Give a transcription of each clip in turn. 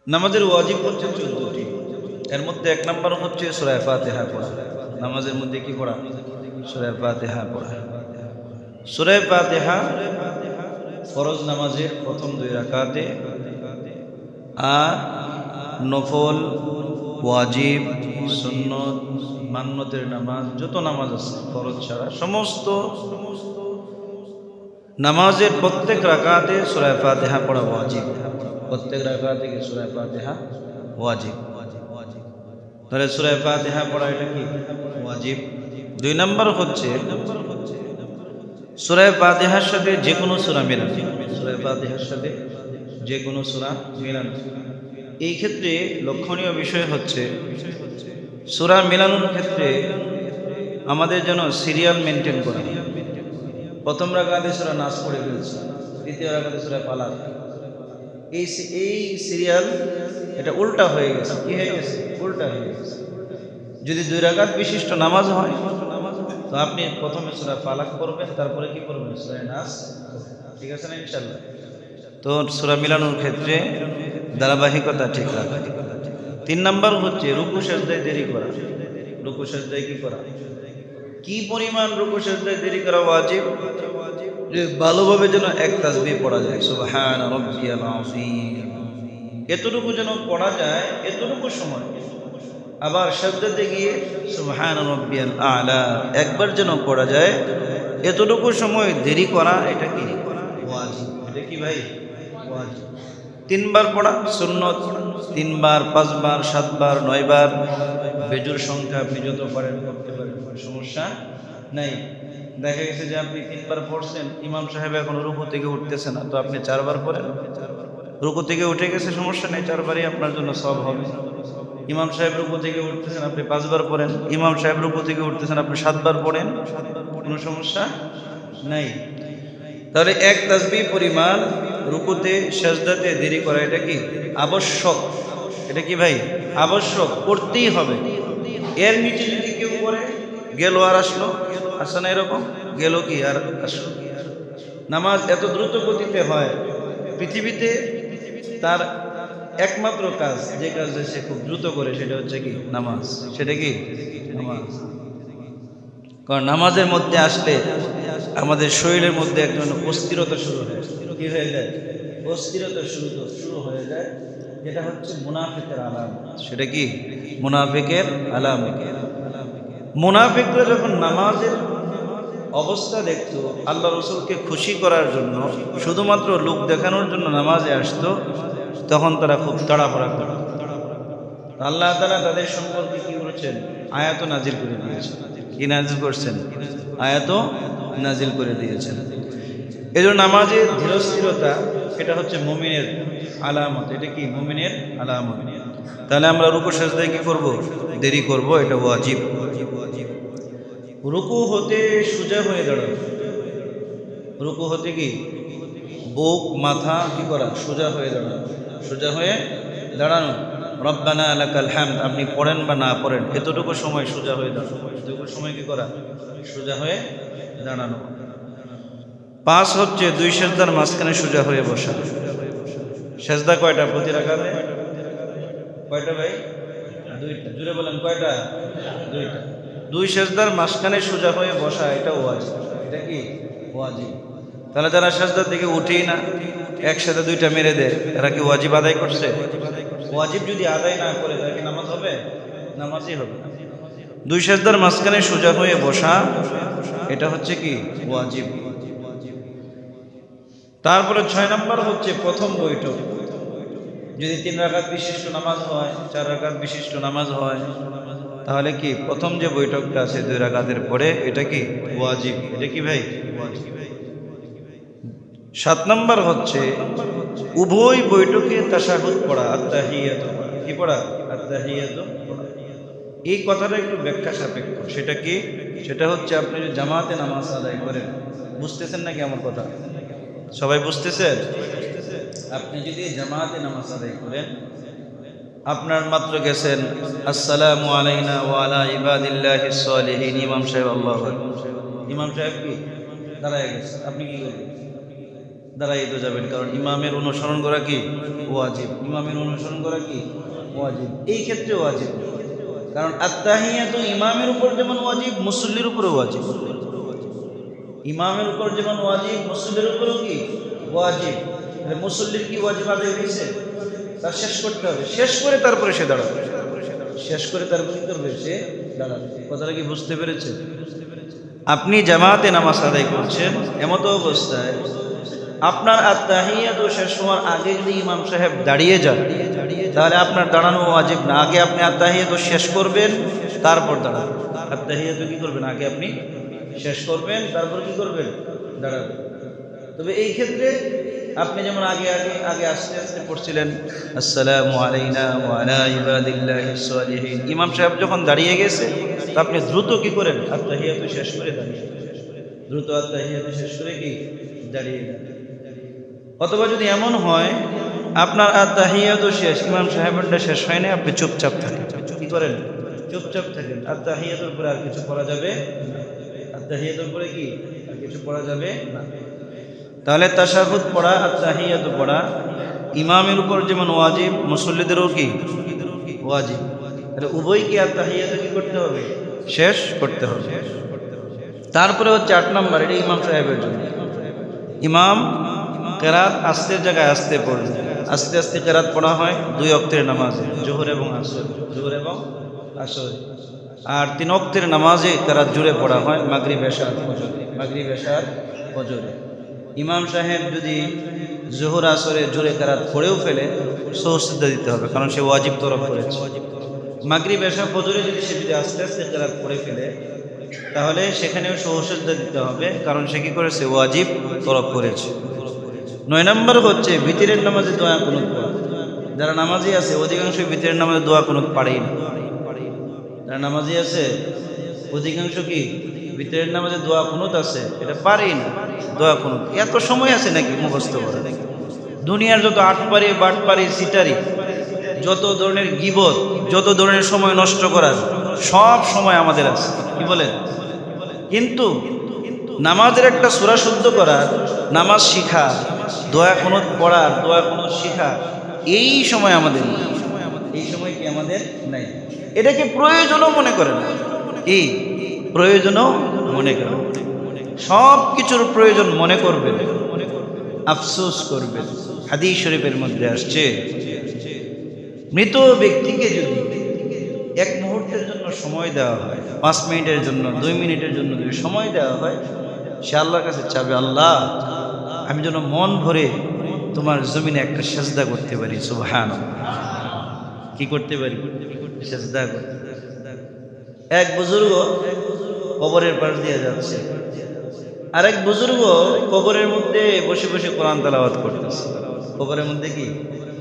নামাজের ওয়াজিব হচ্ছে 14টি। এর মধ্যে 1 নম্বর হচ্ছে সূরা ফাতিহা পড়া। নামাজের মধ্যে কি পড়া? সূরা ফাতিহা পড়া। সূরা ফাতিহা ফরজ নামাজের প্রথম 2 রাকাতে, আর নফল, ওয়াজিব, সুন্নত, মান্নতের নামাজ, যত নামাজ আছে ফরজ ছাড়া সমস্ত নামাজের প্রত্যেক রাকাতে সূরা ফাতিহা পড়া ওয়াজিব। প্রত্যেক রাকাতে কি সূরা ফাতিহা ওয়াজিব। তাহলে সূরা ফাতিহা পড়া এটা কি ওয়াজিব। 2 নম্বর হচ্ছে সূরা ফাতিহার সাথে যে কোনো সূরা মেলানো। সূরা ফাতিহার সাথে যে কোনো সূরা মেলানো। এই ক্ষেত্রে লক্ষণীয় বিষয় হচ্ছে সূরা মেলানোর ক্ষেত্রে আমাদের যেন সিরিয়াল মেনটেন করা। প্রথম রাকাতে সূরা নাস পড়ে ফেলছে, দ্বিতীয় রাকাতে সূরা ফালাক, এই সিরিয়াল এটা উল্টা হয়ে গেছে। কি হয়ে গেছে? উল্টা হয়ে গেছে। যদি 2 রাকাত বিশিষ্ট নামাজ হয় তো আপনি প্রথমে সূরা ফালাক পড়বেন, তারপরে কি পড়বেন? সূরা নাস। ঠিক আছে না ইনশাআল্লাহ? তো সূরা মিলানোর ক্ষেত্রে ধারাবাহিকতা ঠিক রাখা। 3 নম্বর হচ্ছে রুকু সেজদায় দেরি করা। রুকু সেজদায় কি করা? কি পরিমাণ রুকু সেজদায় দেরি করা ওয়াজিব? যে ভালোভাবে যেন এক তাসবিহ পড়া যায়, সুবহান রাব্বিয়াল আযীম, এতটুকু যেন পড়া যায়, এতটুকু সময়। আবার সেজদাতে গিয়ে সুবহান রাব্বিয়াল আ'লা একবার যেন পড়া যায়, এতটুকু সময় দেরি করা এটা কি ওয়াজিব। এটা কি ভাই? ওয়াজিব। 3 বার পড়া সুন্নত, 3 বার, 5 বার, 7 বার, 9 বার, বেজোর সংখ্যা আপনি যত পারেন করতে পারেন, কোনো সমস্যা নাই। দেখা গেছে যে আপনি 3 বার পড়ছেন, ইমাম সাহেব এখন রুকু থেকে উঠতেছে না, তো আপনি 4 বার পড়েন। রুকু থেকে উঠে গেছে, সমস্যা নেই, 4 বারই আপনার জন্য সওয়াব হবে। ইমাম সাহেব রুকু থেকে উঠতেছেন, আপনি 5 বার পড়েন। ইমাম সাহেব রুকু থেকে উঠতেছেন, আপনি 7 বার পড়েন, কোনো সমস্যা নাই। তাহলে এক তাসবিহ পরিমাণ রুকুতে সেজদাতে দেরি করা এটা কি আবশ্যক। এটা কি ভাই? আবশ্যক, করতেই হবে। এর নিচে যদি কেউ করে গেল আর আসলো, আসে না এরকম, গেল কি আর আসলো। নামাজ এত দ্রুত গতিতে হয়, পৃথিবীতে তার একমাত্র কাজ, যে কাজ সে খুব দ্রুত করে, সেটা হচ্ছে কি নামাজ। সেটা কি নামাজ। কারণ নামাজের মধ্যে আসলে আমাদের শরীরের মধ্যে এক ধরনের অস্থিরতা শুরু হয়। কি হয়ে যায়? অস্থিরতা শুরু হয়ে যায়, যেটা হচ্ছে মুনাফিকের আলামত। সেটা কি মুনাফিকের আলামত। মুনাফিকরা যখন নামাজের অবস্থা দেখতো, আল্লাহ রসুলকে খুশি করার জন্য, শুধুমাত্র লোক দেখানোর জন্য নামাজে আসতো, তখন তারা খুব তাড়াহুড়া করত। আল্লাহ তাআলা তাদের সম্পর্কে কি করেছেন? আয়াত নাজিল করে দিয়েছেন। কি নাজিল করছেন? আয়াত নাজিল করে দিয়েছেন। এই জন্য নামাজে ধীরস্থিরতা এটা হচ্ছে মুমিনের আলামত। এটা কি মুমিনের আলামত। তাহলে আমরা রুকু সেজদায় কি করব? দেরি করব, এটা ওয়াজিব। রুকু হতে সোজা হয়ে দাঁড়ানো। রুকু হতে কি বুক মাথা কি করা? সোজা হয়ে দাঁড়ানো। সোজা হয়ে দাঁড়ানো। রব্বানা লাকাল হামদ আপনি পড়েন বা না পড়েন, এতটুকু সময় সোজা হয়ে দাঁড়ানো। এতটুকু সময় কি করা? সোজা হয়ে দাঁড়ানো। 5 হচ্ছে 2 সেজদার মাঝখানে সোজা হয়ে বসা। সেজদা কয়টা প্রতি রাকাতে? কয়টা ভাই? 2টা। জুড়ে বলেন কয়টা? 2টা। 2 সেজদার মাঝখানে সোজা হয়ে বসা এটা ওয়াজিব। এটা কি ওয়াজিব। তাহলে যারা সেজদার দিকে উঠেই না, একসাথে 2টা মেরে দেয়, এরা কি ওয়াজিব আদায় করছে? ওয়াজিব যদি আদায় না করে তাহলে কি নামাজ হবে? নামাজই হবে। 2 সেজদার মাঝখানে সোজা হয়ে বসা এটা হচ্ছে কি ওয়াজিব। তারপরে 6 নম্বর হচ্ছে প্রথম বৈঠক। যদি 3 রাকাত বিশিষ্ট নামাজ হয়, 4 রাকাত বিশিষ্ট নামাজ হয়, তাহলে কি প্রথম যে বৈঠকটা আছে 2 রাকাতের পরে, এটা কি ওয়াজিব। এটা কি ভাই? ওয়াজিব। 7 নম্বর হচ্ছে উভয় বৈঠকে তাশাহুদ পড়া, আত্তাহিয়াত পড়া। কি পড়া? আত্তাহিয়াত পড়া। এই কথাটা একটু ব্যাখ্যা সাপেক্ষ। সেটা কি? সেটা হচ্ছে আপনি যদি জামাতে নামাজ আদায় করেন, বুঝতেছেন নাকি আমার কথা? সবাই বুঝতেছেন? আপনি যদি জামাতে নামাজ আদায় করেন, আপনার মাত্র গেছেন আসসালামু আলাইনা ওয়া আলা ইবাদিল্লাহিস সালিহিন, ইমাম সাহেব আল্লাহু আকবার, ইমাম সাহেব কি দাঁড়ায় গেছে, আপনি কি করবেন? দাঁড়াই তো যাবেন, কারণ ইমামের অনুসরণ করা কি ওয়াজিব, ইমামের অনুসরণ করা কি ওয়াজিব। এই ক্ষেত্রে ওয়াজিব, কারণ আত্তাহিয়াতু ইমামের উপর যেমন ওয়াজিব, মুসল্লির উপরও ওয়াজিব। ইমামের উপর যেমন ওয়াজিব, মুসল্লির উপরও কি ওয়াজিব। মুসল্লির কি ওয়াজিব আদায় হয়েছে, তার শেষ করতে হবে, শেষ করে তারপরে সে দাঁড়াবে, শেষ করে তারপরে কি করবে, সে দাঁড়াবে। কথাটা কি বুঝতে পেরেছে? আপনি জামাতে নামাজ আদায় করছেন, এমত অবস্থায় আপনার আত্তাহিয়াত শেষ হওয়ার আগে যদি ইমাম সাহেব দাঁড়িয়ে যান, তাহলে আপনার দাঁড়ানো ওয়াজিব না। আগে আপনি আত্তাহিয়াত শেষ করবেন, তারপর দাঁড়াবেন। আত্তাহিয়াত কি করবেন, আগে আপনি শেষ করবেন, তারপর কি করবেন, দাঁড়াবেন। তবে এই ক্ষেত্রে আপনি যেমন আগে আগে আগে আস্তে আস্তে পড়ছিলেন আসসালামু আলাইনা ওয়া আলা ইবাদিল্লাহিস সালিহিন, ইমাম সাহেব যখন দাঁড়িয়ে গেছে, তো আপনি দ্রুত কি করেন, আত্তাহিয়াত শেষ করে দাঁড়িয়ে, দ্রুত আত্তাহিয়াত শেষ করে কি দাঁড়িয়ে যান। অথবা যদি এমন হয় আপনার আত্তাহিয়াত শেষ, ইমাম সাহেবেরটা শেষ হয় না, আপনি চুপচাপ থাকেন, কি করেন, চুপচাপ থাকেন। আত্তাহিয়াতের উপরে আর কিছু পড়া যাবে না, আত্তাহিয়াতের উপরে কি আর কিছু পড়া যাবে না। তাহলে তাশাহুদ পড়া, আত্তাহিয়াত পড়া ইমামের উপর যেমন ওয়াজিব, মুসল্লিদেরও কি ওয়াজিব। তাহলে উভয়কে আত্তাহিয়াত কি করতে হবে, শেষ করতে হবে। তারপরে হচ্ছে 8 নম্বর, এটা ইমাম সাহেবের জন্য। ইমাম কেরাত আস্তের জায়গায় আস্তে পড়বে, আস্তে আস্তে কেরাত পড়া হয় 2 ওয়াক্তের নামাজে, জোহর এবং আসর, জোহর এবং আসর। আর 3 ওয়াক্তের নামাজে কেরাত জুড়ে পড়া হয়, মাগরিব এশা ফজর, মাগরিব এশা ফজরে। ইমাম সাহেব যদি জোহর আসরে জোরে কেরাত পড়েও ফেলে, সহজতা দিতে হবে, কারণ সে ওয়াজিব তরফ করেছে। মাগরিব এশা ফজরে যদি সে যদি আস্তে আস্তে কেরাত পড়ে ফেলে, তাহলে সেখানেও সহজতা দিতে হবে, কারণ সে কি করেছে, ওয়াজিব তরফ করেছে। 9 নম্বর হচ্ছে ভিতরের নামাজে দোয়া কুনুত পড়া। যারা নামাজি আছে অধিকাংশ ভিতরের নামাজে দোয়া কুনুত পারেই না। যারা নামাজি আছে অধিকাংশ কি ভিতরের নামাজে দোয়া কুনুত আছে, এটা পারেই না। দোয়া কুনুত এত সময় আছে নাকি মুখস্থ করা? দুনিয়ার যত আটপারি বাটপারি সিটারি, যত ধরনের গীবত, যত ধরনের সময় নষ্ট করার সব সময় আমাদের আছে, কি বলেন? কিন্তু নামাজের একটা সূরা শুদ্ধ করার, নামাজ শিখা, দোয়া কুনুত পড়ার, দোয়া কুনুত শিখা, এই সময় আমাদের নেই। এই সময় কি আমাদের নাই? এটাকে প্রয়োজনও মনে করে না, এই প্রয়োজনও মনে করে, সব কিছুর প্রয়োজন মনে করবেন, আফসোস করবেন। হাদিস শরীফের মধ্যে আসছে, মৃত ব্যক্তিকে যদি 1 মুহূর্তের জন্য সময় দেওয়া হয়, 5 মিনিটের জন্য, 2 মিনিটের জন্য যদি সময় দেওয়া হয়, সে আল্লাহর কাছে চাবে, আল্লাহ আমি যেন মন ভরে তোমার জমিনে একটা সেজদা করতে পারি। সুবহানাল্লাহ, কি করতে পারি? সেজদা করতে। এক বুজুর্গ কবরের পাশ দিয়ে যাচ্ছে, আরেক বুজুর্গ কবরের মধ্যে বসে বসে কোরআন তেলাওয়াত করতেছে। কবরের মধ্যে কি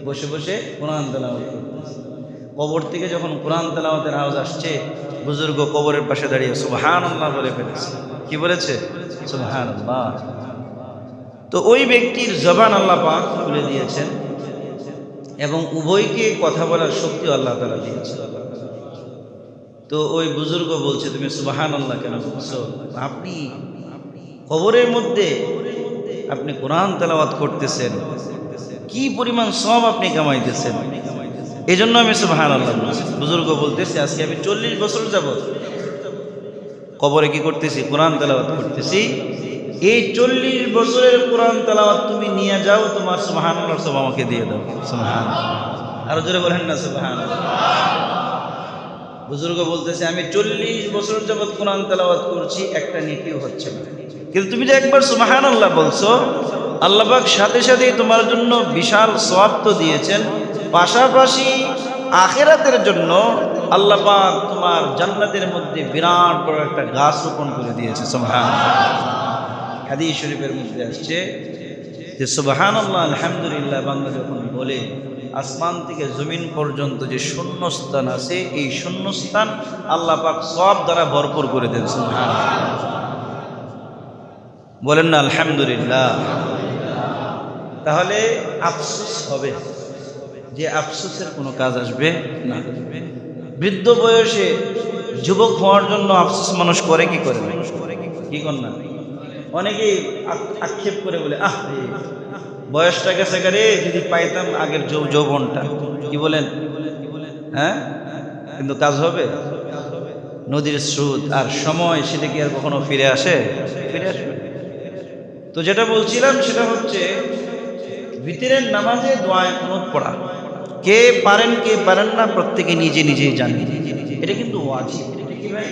বসে বসে কোরআন তেলাওয়াত করতেছে। কবর থেকে যখন কোরআন তেলাওয়াতের আওয়াজ আসছে, বুজুর্গ কবরের পাশে দাঁড়িয়ে সুবহানাল্লাহ বলে ফেলেছে। কি বলেছে? সুবহানাল্লাহ। তো ওই ব্যক্তির জবান আল্লাহ পাক খুলে দিয়েছেন এবং উভয়কে কথা বলার শক্তি আল্লাহ তাআলা দিয়েছেন। তো ওই বুজুর্গ বলছে, তুমি সুবহানাল্লাহ কেন বলছো? আপনি কবরের মধ্যে আপনি কোরআন তেলাওয়াত করতেছেন, কি পরিমাণ সওয়াব আপনি কামাইতেছেন, এই জন্য আমি সুবহানাল্লাহ বলছি। বুজুর্গ বলতেছে, আজকে আমি 40 বছর যাবত কবরে কি করতেছি? কোরআন তেলাওয়াত করতেছি। এই 40 বছরের কোরআন তেলাওয়াত তুমি নিয়ে যাও, তোমার সুবহানাল্লাহর সওয়াব আমাকে দিয়ে দাও। সুবহানাল্লাহ, আরো জোরে বলেন না সুবহানাল্লাহ। বুজুর্গ বলতেছে, আমি 40 বছর যাবত কোরআন তেলাওয়াত করছি, একটা নেকিও হচ্ছে না, কিন্তু তুমি যে একবার সুবহানাল্লাহ বলছো, আল্লাহ পাক সাথে সাথেই তোমার জন্য বিশাল সওয়াব তো দিয়েছেন, পাশাপাশি আখিরাতের জন্য আল্লাহ পাক তোমার জান্নাতের মধ্যে বিরাট বড় একটা গাছ রোপণ করে দিয়েছে। সুবহানাল্লাহ। হাদিস শরীফের মধ্যে আসছে যে সুবহানাল্লাহ আলহামদুলিল্লাহ বান্দা যখন বলে, আসমান থেকে জমিন পর্যন্ত যে শূন্যস্থান আছে, এই শূন্যস্থান আল্লাহ পাক সওয়াব দ্বারা ভরপুর করে দেন। সুবহানাল্লাহ, বলেন না আলহামদুলিল্লাহ। তাহলে আফসোস হবে, যে আফসোসের কোনো কাজ আসবে না। বৃদ্ধ বয়সে যুবক হওয়ার জন্য আফসোস মানুষ করে কি করে না? কি কর না? অনেকেই আক্ষেপ করে বলে, বয়সটা গেছে গারে, যদি পাইতাম আগের যৌবনটা। কি বলেন? হ্যাঁ, কিন্তু কাজ হবে? নদীর স্রোত আর সময়, সেটা কি আর কখনো ফিরে আসে? ফিরে আসবে। তো যেটা বলছিলাম সেটা হচ্ছে ভিতরের নামাজে দোয়ায় কুনুত পড়া। কে পারেন কে পারেন না প্রত্যেকে নিজে নিজেই জানেন। এটা কিন্তু ওয়াজিব। এটা কি ভাই?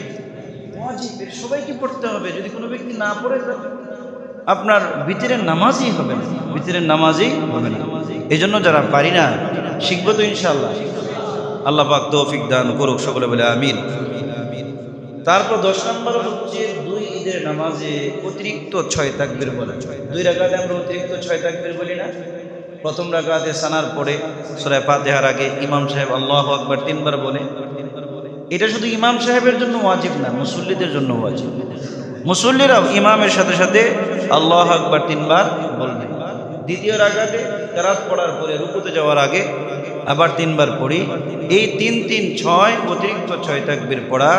ওয়াজিব। এটা সবাইকে পড়তে হবে। যদি কোনো ব্যক্তি না পড়ে, আপনার ভিতরের নামাজই হবে না, ভিতরের নামাজই হবে না। এই জন্য যারা পারি না, শিখবো তো ইনশাআল্লাহ। আল্লাহ পাক তৌফিক দান করুক, সকলে বলে আমিন। তারপর 10 নম্বর হচ্ছে 2 ঈদের নামাজে অতিরিক্ত 6 তাকবীর বলা। 2 রাকাতে আমরা অতিরিক্ত 6 তাকবীর বলি না? প্রথম রাকাতে সানার পরে সূরা ফাতিহার আগে ইমাম সাহেব আল্লাহু আকবার 3 বার বলে। এটা শুধু ইমাম সাহেবের জন্য ওয়াজিব না, মুসল্লিদের জন্য ওয়াজিব। মুসল্লিরাও ইমামের সাথে সাথে আল্লাহু আকবার 3 বার বলবে। দ্বিতীয় রাকাতে কিরাত পড়ার পরে রুকুতে যাওয়ার আগে আবার 3 বার পড়ি। এই 3 3 6 অতিরিক্ত 6 তাকবীর পড়া,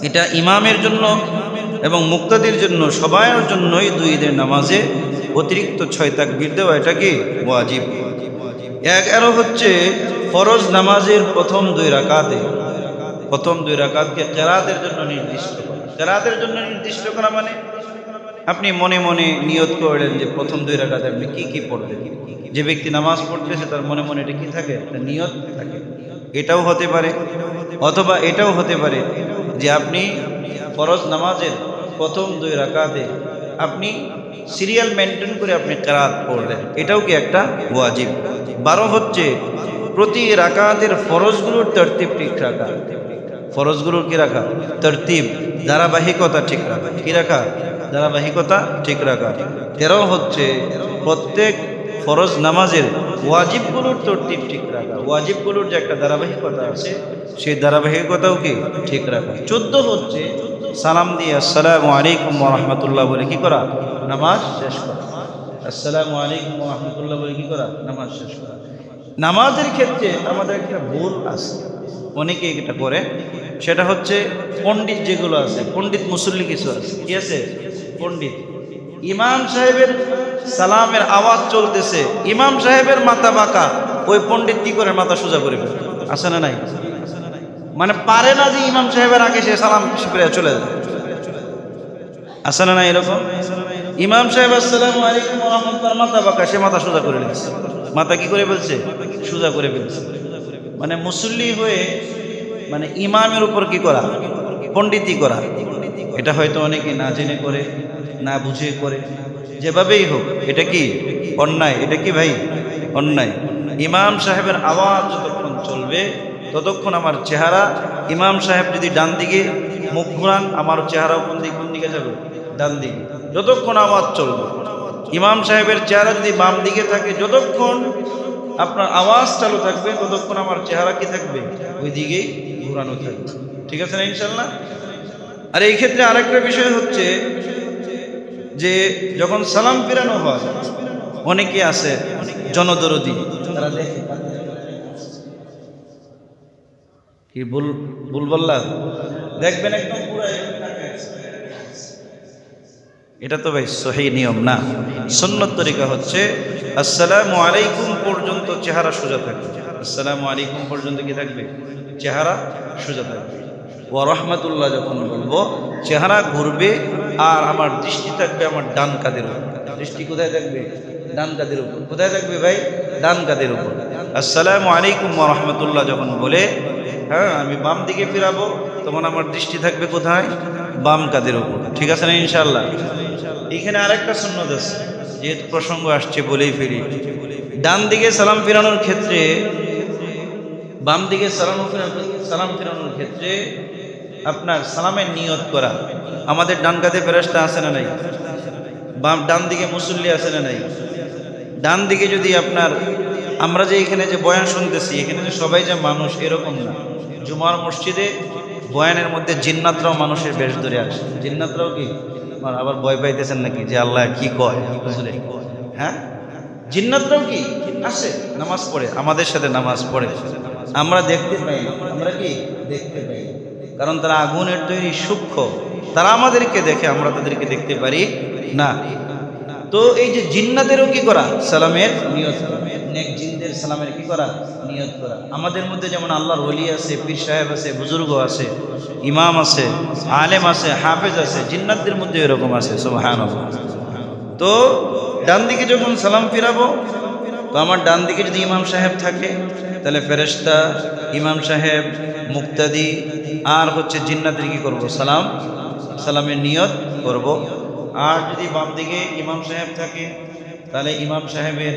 এটা ইমামের জন্য এবং মুক্তাদির জন্য, সবার জন্যই 2 ঈদের নামাজে অতিরিক্ত 6 তাকবীর দেওয়া, এটা কি ওয়াজিব। 11 হচ্ছে ফরজ নামাজের প্রথম 2 রাকাতে, প্রথম 2 রাকাতকে কিরাতের জন্য নির্দিষ্ট করা। কিরাতের জন্য নির্দিষ্ট করা মানে আপনি মনে মনে নিয়ত করলেন যে প্রথম 2 রাকাতে আপনি কি কি পড়বেন। যে ব্যক্তি নামাজ পড়তেছে তার মনে মনে এটা কি থাকে? একটা নিয়ত থাকে। এটাও হতে পারে, অথবা এটাও হতে পারে যে আপনি ফরজ নামাজের প্রথম 2 রাকাতে আপনি সিরিয়াল মেনটেন করে আপনি কিরাত পড়লেন, এটাও কি একটা ওয়াজিব। 12 হচ্ছে প্রতি রাকাতের ফরজগুলোর তরতিব ঠিক রাখা। ফরজগুলোর কি রাখা? তরতিব, ধারাবাহিকতা ঠিক রাখা। কি রাখা? ধারাবাহিকতা ঠিক রাখা। 13 হচ্ছে প্রত্যেক ফরজ নামাজের ওয়াজিবগুলোর তরতিব ঠিক রাখা। ওয়াজিবগুলোর যে একটা ধারাবাহিকতা আছে, সেই ধারাবাহিকতাও কি ঠিক রাখা। 14 হচ্ছে সালাম দিয়ে আসসালামু আলাইকুম ওয়া রাহমাতুল্লাহ বলে কি করা? নামাজ শেষ করা। আসসালামু আলাইকুম ওয়া রাহমাতুল্লাহ বলে কি করা? নামাজ শেষ করা। নামাজের ক্ষেত্রে আমাদের একটা ভুল আছে, অনেকে এটা করে। সেটা হচ্ছে পণ্ডিত যেগুলো আছে, পণ্ডিত মুসল্লি কিছু আছে, কি আছে? পণ্ডিত। ইমাম সাহেবের সালামের আওয়াজ চলতেছে, ইমাম সাহেবের মাথা বাঁকা, ওই পণ্ডিত কি করে? মাথা সোজা করে ফেলে। আছে না নাই? মানে পারে না যে ইমাম সাহেবের আগে সে সালাম শিখে চলে যায়। আছে না নাই এরকম? ইমাম সাহেব আসসালামু আলাইকুম ওয়া রাহমাতুল্লাহ, মাথা বাঁকা, সে মাথা সোজা করে নিচ্ছে। মাথা কি করে ফেলছে? সোজা করে ফেলছে। মানে মুসল্লি হয়ে মানে ইমামের উপর কি করা? পণ্ডিতি করা। এটা হয়তো অনেকে না জেনে করে, না বুঝে করে, যেভাবেই হোক এটা কি অন্যায়। এটা কি ভাই? অন্যায়। ইমাম সাহেবের আওয়াজ যতক্ষণ চলবে ততক্ষণ আমার চেহারা, ইমাম সাহেব যদি ডান দিকে মুখ ঘুরান, আমার চেহারাও কোন দিকে যাবে? ডান দিকে। যতক্ষণ আওয়াজ চলবে, ইমাম সাহেবের চেহারা যদি বাম দিকে থাকে, যতক্ষণ আপনার আওয়াজ চালু থাকবে ততক্ষণ আমার চেহারা কি থাকবে? ওই দিকেই ঘুরানো থাকবে। ঠিক আছে না ইনশাল্লাহ? আর এই ক্ষেত্রে আরেকটা বিষয় হচ্ছে যে যখন সালাম ফিরানো হয়, অনেকে আছে জনদরদি, তারা দেখে কি ভুল বললাম, দেখবেন একদম পুরো। এটা তো ভাই সহি নিয়ম না। সুন্নত তরিকা হচ্ছে আসসালামু আলাইকুম পর্যন্ত চেহারা সোজা থাকবে। আসসালামু আলাইকুম পর্যন্ত কি থাকবে? চেহারা সোজা থাকবে। ওয়া রাহমাতুল্লাহ যখন বলবো, চেহারা ঘুরবে আর আমার দৃষ্টি থাকবে আমার ডান কাঁধের উপর। দৃষ্টি কোথায় থাকবে? ডান কাঁধের উপর। কোথায় থাকবে ভাই? ডান কাঁধের উপর। আসসালামু আলাইকুম ওয়া রাহমাতুল্লাহ যখন বলে, হ্যাঁ, আমি বাম দিকে ফিরাবো, তখন আমার দৃষ্টি থাকবে কোথায়? বাম কাঁধের উপর। ঠিক আছে না ইনশাআল্লাহ? এখানে আরেকটা সুন্নত আছে, যেহেতু প্রসঙ্গ আসছে বলেই ফিরি। ডান দিকে সালাম ফিরানোর ক্ষেত্রে, বাম দিকে সালাম ফিরানোর ক্ষেত্রে আপনার সালামের নিয়ত করা। আমাদের ডান কাঁধে ফেরেশতা আছে না নাই? ডান দিকে মুসল্লি আছে না নাই? ডান দিকে যদি আপনার, আমরা যে এখানে যে বয়ান শুনতেছি, এখানে যে সবাই যে মানুষ এরকম না। জুমার মসজিদে বয়ানের মধ্যে জিন্নাতরাও মানুষের বেশ ধরে আসে। জিন্নাতরাও কি আবার ভয় পাইতেছেন নাকি যে আল্লাহ কি কয়? হ্যাঁ, জিন্নাতরাও কি আসে, নামাজ পড়ে, আমাদের সাথে নামাজ পড়ে। আমরা দেখতে পাই, আমরা কি দেখতে পাই, কারণ তারা আগুনের তৈরি সূক্ষ্ম। তারা আমাদেরকে দেখে, আমরা তাদেরকে দেখতে পারি না। তো এই যে জিন্নাতেরও কি করা, সালামের নিয়ত করা, নেক জিনদের সালামের কি করা, নিয়ত করা। আমাদের মধ্যে যেমন আল্লাহর ওলি আছে, পীর সাহেব আছে, বুজুর্গ আছে, ইমাম আছে, আলেম আছে, হাফেজ আছে, জিন্নাতদের মধ্যে এরকম আছে, সুবহানাল্লাহ। তো ডান দিকে যখন সালাম ফিরাবো, তো আমার ডান দিকে যদি ইমাম সাহেব থাকে, তাহলে ফেরেশতা, ইমাম সাহেব, মুক্তাদি আর হচ্ছে জিন্নাতের কি করব, সালামের নিয়ত করব। আর যদি বাম দিকে ইমাম সাহেব থাকে, তাহলে ইমাম সাহেবের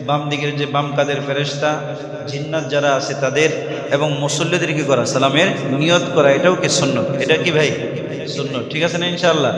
বাম দিকের যে বাম কাদের ফেরেশতা, জিন্নাত যারা আছে তাদের এবং মুসল্লিদের কি করা, সালামের নিয়ত করা, এটাও কি সুন্নত? এটা কি ভাই সুন্নত? ঠিক আছে না ইনশাআল্লাহ?